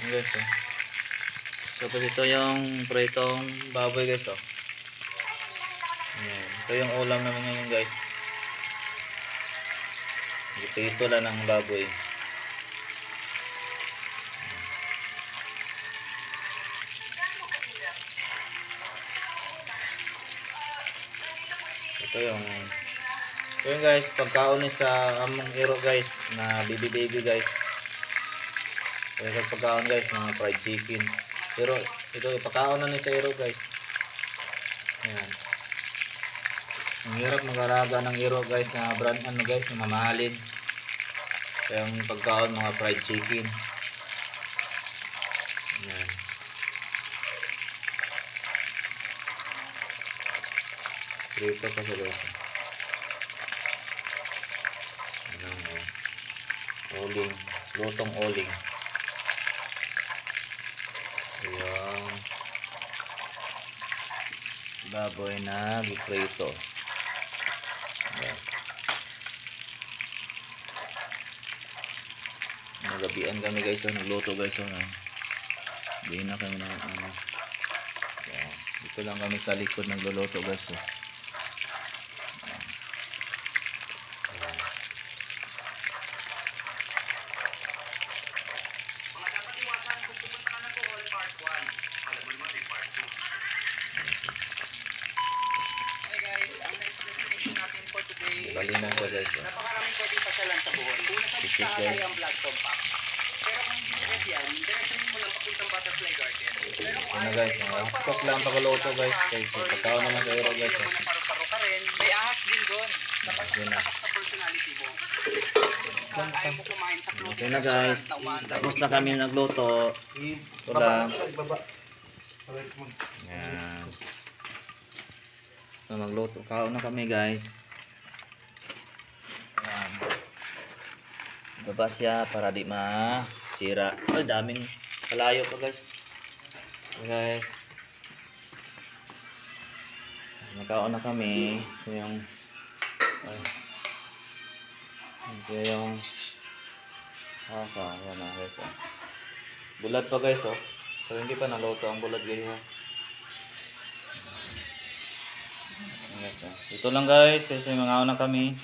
Ayan guys, oh. Tapos ito yung pritong baboy guys, oh. Ayan. Ito yung ulam namin ngayon guys. Ito lang ng baboy. Ito yung guys, pagkaon sa among iro guys na baby guys. Ito pagkaon guys, mga fried chicken. Pero ito ipakaon na ni sa iro guys. Ayan. Ang hirap mag-araga ng iro guys na brand ano guys, na mamahalin. Kaya yung pagkaon mga fried chicken. Ayan. Prito pa siya guys. Ayan, oh. Oling, lutong oling. Ayan. Baboy na giprito. Ayan. Nagabian kami guys, nagluto guys, hindi na kami na ano. Ayan. Dito lang kami sa likod nagluluto guys. Ayan. Mga dapat iwasan kung pupunta ka ng Bohol Part 1. Alam mo naman may Part 2. Hey guys, ang next destination natin for today Bali na siya guys. napakaraming pwedeng pasyalan sa Bohol. Una sa listahan ay ang Blackstone Park. Pero kung hindi mo get yan, direksyonin mo lang papuntang Butterfly Garden. Pero kung Ano guys, hapkok lang pagluto guys. Kaya pagkaon naman sa iro guys. mo na paru-paro ka rin, may ahas din doon. Tapos Yun na. pasok sa personality mo. Kung ayaw mo kumain sa Okay floating na guys. restaurant na one Tapos na kami nagluto. Ito lang. Yan. So magluto. Kaon na kami guys. Yan. Baba siya para di masira. Ay daming kalayo pa guys. Okay, guys. Nagkaon na kami. Ito yung ito yung yan na guys. Bulat pa guys oh. So hindi pa naluto ang bulat guys ha. Yes, ito lang guys kasi mga na kami.